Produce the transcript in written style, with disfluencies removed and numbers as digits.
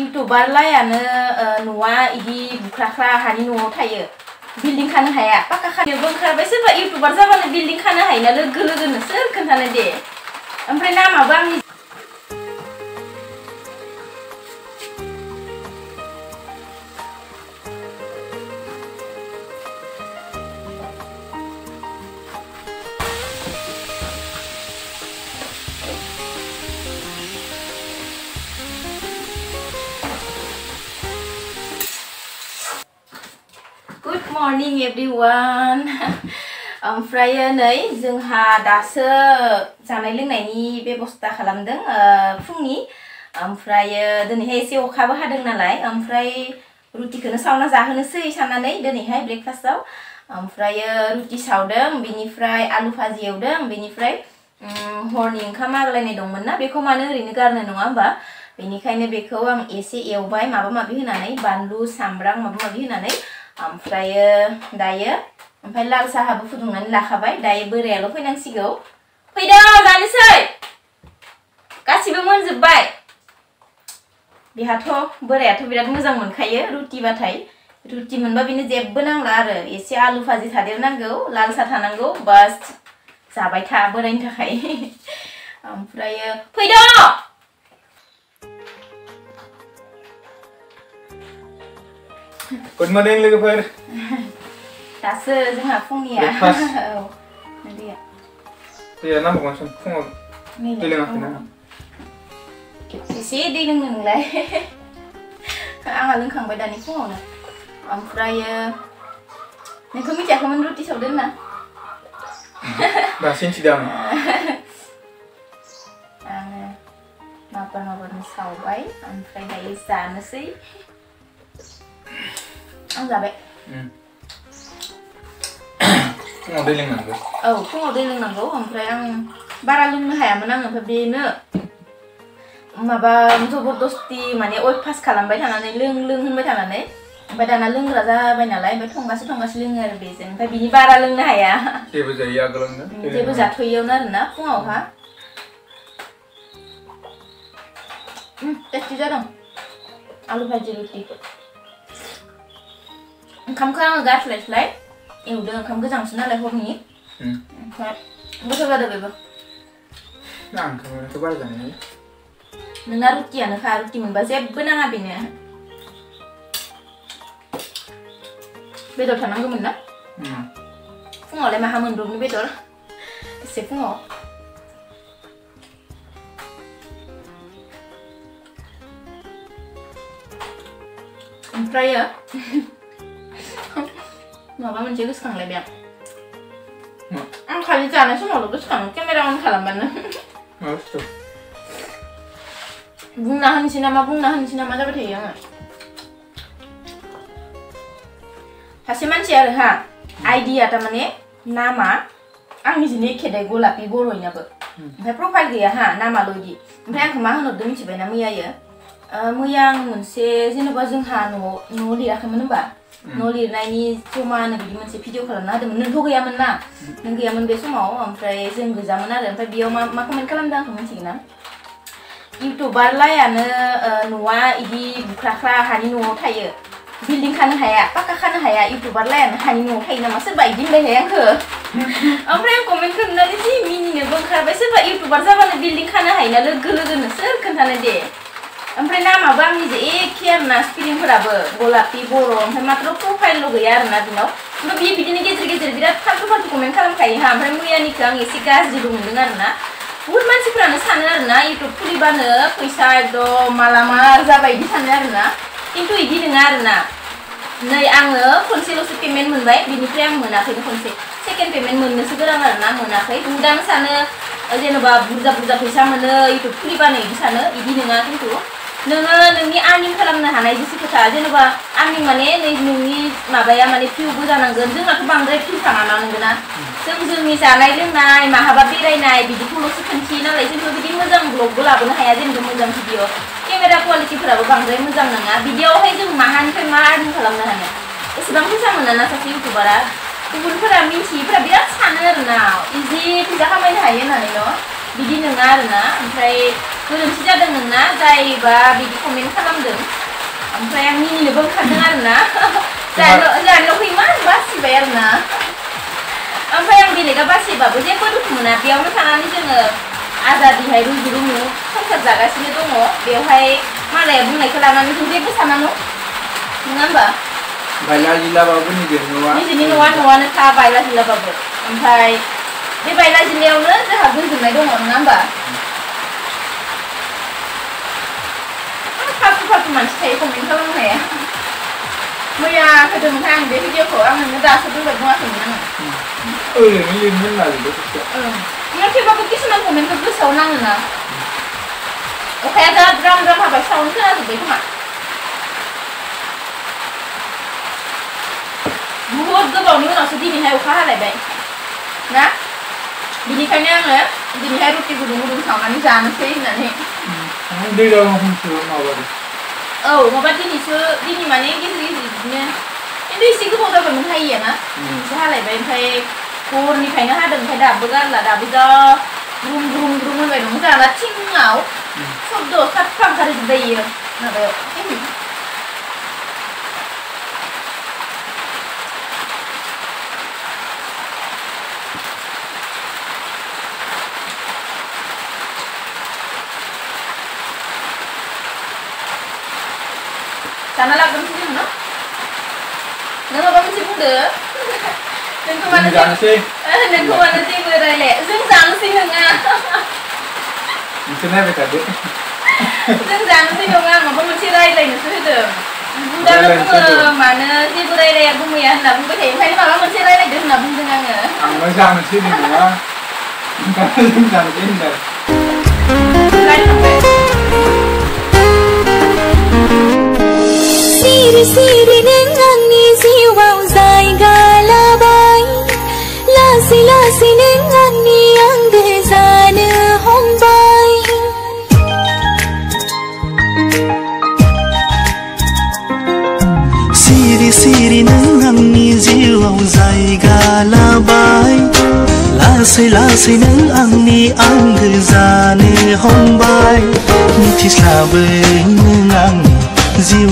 YouTuber लायानो न'आ इदि बुख्राख्रा हानि न'आव थायो बिल्डिं खानो हाया पाक्का खानोबो ओंखारबाय सोरबा इउटुबार जाबानो बिल्डिं खानो हायोना लोगो लोगोनो सोर खोन्थानो दे ओमफ्राय नामाबो आंनि Good morning everyone. ओमफ्राय नै जोंहा दासो जानाय लोंनायनि बेबस्था खालामदों फुंनि ओमफ्राय दिनैहाय एसे अखाबो हादों नालाय ओमफ्राय रुटिखौनो सावना जाहोनोसै साननानै दिनैहाय ब्रेकफास्टआव ओमफ्राय रुटि सावदों बेनिफ्राय आलु भाजि एवदों बेनिफ्राय हरनि ओंखाम आग्लायनाय दंमोन ना बेखौ मानो ओरैनो गारनो नङा होमबा बेनिखायनो बेखौ आं एसे एवबाय माबा माबि होनानै बानलु सामब्राम माबा माबि होनानै ओमफ्राय दायो ओमफ्राय लाल साहाबो फुदुंनानै लाखाबाय दायो बोरायाल' फैनांसिगौ फैदो जानोसै गासिबो मोनजोबबाय बेहाथ' बोरायाथ' बिराद मोजां मोनखायो रुटिबाथाय रुटि मोनबा बिनो जेबो नांला आरो एसे आलु भाजि थादेरनांगौ लाल साहा थानांगौ बास जाबाय था बोरायनि थाखाय ओमफ्राय फैदो Good morning लोगोफोर दासो जोंहा फुंनिया औ दैया नांबावगोन फुङाव दै लोङाखै ना एसे दै लोंनो नोंलाय आंहा लोंखांबाय दानि फुङावनो ओमफ्राय नोंखौ मिथियाखैमोन रुटि सावदों होनना दासो मिथिदों आङो माबानो सावबाय ओमफ्राय दायो जानोसै आं जाबाय फुङाव दै लोंनांगौ औ फुङाव दै लोंनांगौ ओमफ्राय आं बारा लोंनो हायामोन आङो ओमफ्राय बेनो माबा जबरदस्ति माने अयभास खालामबाय थानानै लों होनबाय थानानै ओमफ्राय दाना लोंग्रा जाबाय नालाय ओमफ्राय थंगासे लोङो आरो बेजों ओमफ्राय बिनि बारा लोंनो हाया जेबो जायो आगोलावनो जेबो जाथ'यैयावनो आरोना फुङावहा टेस्टि जादों आलु भाजि रुटि ओंखामखौ आङो गारस्लायस्लाय एवदों ओंखाम गोजांसो नालाय हरनि ओमफ्राय गोथाव जादों बेबो ओंखामाथ' बारा जानाय नोंना रुटियानोखा रुटि मोनबा जेबो नाङा बेनो बेदर थानांगौमोन ना फुङावलाय माहा मोनब्रबनो बेदर एसे फुङाव ओमफ्राय माबा मोनसे गोसोखांलायबाय आं खालि जानाय समावल' गोसोखाङो केमेरा अन खालामबानो बुंना होनोसै नामा जाबाय थायो आङो सासे मानसि आरो हा आइडिया थारमाने नामा आंनि जोंनो एखे दे गलापि बर'यनाबो ओमफ्राय प्रफाइल गैया हा नामाल' इदि ओमफ्राय आंखौ मा होनहरदों मिथिबायना मैयायो मैया आं मोनसे जेनेबा जोंहा न' लिराखैमोन होनबा न' लिरनायनि जमानो बिदि मोनसे भिडिअ खालामना होदोंमोन नोंथ' गैयामोन ना नों गैयामोन बे समाव ओमफ्राय जों गोजामोन आरो ओमफ्राय बेयाव मा कमेन्ट खालामदों आंखौ मिथिगोन ना इउटुबार लायानो न'आ इदि बुख्राख्रा हानि न'आव थायो बिल्डिं खानो हाया पाक्का खानो हाया इउटुबार लायानो हानि न'आव थायो नामा सोरबा इदि होनबाय आंखौ ओमफ्राय आं कमेन्ट खालामनानै जि मिनिनोबो ओंखारबाय सोरबा इउटुबार जाबानो बिल्डिं खानो हायोना लोगो लोगोनो सोर खोन्थानो दे ओमफ्राय नामाबो आंनिजों एखे आरोना स्पेलिंफोराबो गलापि बर' ओमफ्राय मात्र प्रफाइलल' गैया आरोना बिनाव ओमफ्राय बियो बिदिनो गेजेर बिराद फाल्थु कमेन्ट खालामखायो हा ओमफ्राय मैयानिखौ आं एसे गाज्रिबो मोनदों आरोना बहुत मानसिफोरानो सानो आरोना इउटुब खुलिबानो फैसा एकदम मालामार जाबाय बिदि सानो आरोना खिन्थु बिदि नङा आरोना नै आङो खनसेल'सो पेमेन्ट मोनबाय बिनिफ्राय आं मोनाखैनो खनसे सेकेन्ड पेमेन्ट मोननोसो गोनां आरोना मोनाखै बुहुदां सानो जेनेबा बुरजा फैसा मोनो इउटुब खुलिबानो बिदि सानो बिदि नङा खिन्थु नोङो नोंनि आर्निं खालामनो हानाय जेसे खोथा जेनेबा आर्निं माने नोंनि माबाया माने भिउबो जानांगोन जोंनाथ' बांद्राय भिउ थाङाना नंगौना जोंनि जानाय लोंनाय माहाबा बेरायनाय बिदिखौल'सो खिन्थियो नालाय जोंथ' बिदि मोजां ब्लगबो लाबोनो हाया जेनेबा मोजां भिडिअ केमेरा क्वालिटिफोराबो बांद्राय मोजां नङा बिदियावहाय जों माहानिफ्राय मा आर्निं खालामनो हानो एसेबां फैसा मोना ना सासे इउटुबारा गुबुनफोरा मिन्थियैफोरा बिराद सानो आरोना इजि फैसा खामायनो हायो होननानैल' बिदि नङा आरोना ओमफ्राय गोरोन्थि जादों नोंना जायबा बिदि कमेन्ट खालामदों ओमफ्राय आं मिनिनोबो ओंखारदों आरोना जानो फैमान बासिबाय आरोना ओमफ्राय आं बेलेगा बासिबाबो जेबो दुखु मोना बेयावनो थानानै जोङो आजादिहाय रुजु रुमु संसार जागासिनो दङ बेवहाय मालाया बुंनायखौ लानानै जों जेबो सानानो नङा होमबा बायला जिलाबाबो निजेनि न'आनो था बायला जिलाबाबो ओमफ्राय बे बायला जिलायावनो जोंहा गोजोननाय दङ नङा होमबा फालतु मानसि थायो कमेन्ट खालामनाया मैया होदोंमोनहाय आं बे भिडिअखौ आं नोंनो दासो बुंबाय बुङाखैमोन आङो ओरैनो लिरनो नागिरदों ओं थेवबाबो किसुमान कमेन्टखौ गोसोआव नाङोना अखाया दा द्राम द्राम हाबाय साउन्ड खोनाजोब्बाय खोमा बुहुद गोबावनि उनावसो दिनैहाय अखा हालायबाय ना बिनिखायनो आङो दिनैहाय रुटि गुदुं गुदुं सावनानै जानोसै होननानै औ माबा दिनै माने गेजेर गेजेर बिदिनो खिन्थु एसे गोबाव जाबायमोन हायिया ना दिनैसो हालायबाय ओमफ्राय हरनिफ्रायनो हादों ओमफ्राय दाबो गारला दाबो जा ग्रुम ग्रुम ग्रुम होनबाय दङ जोंहा थिङाव शब्द साफा ओंखारजोब्बाय इयो माबायाव जाना लाबोनोसै जों न' नों माबा मोनसे बुंदो नोंखौ मानो जेबो रायलाया जों जानोसै नङा नोंसोर नायबाय थादो जों जानोसै नङा आं माबा मोनसे रायलायनोसो होदों बुंदानो बुङो मानो जेबो रायलाया गुमैया होनना बुंबाय थायो ओंखायनो माबा मोनसे रायलायदो होनना बुंदों आङो आंबो जानोसै नङा जों जानोसै होनदों सिरि सिरि नों आंनि जिउआव जायगा लाबाय लासै लासै नों आंनि आंगो जानो हमबाय सिरि सिरि नों आंनि जिउआव जायगा लाबाय लासै लासै नों आंनि आंगो जानो हमबाय मिथिस्लाबै नों आंनि जिउ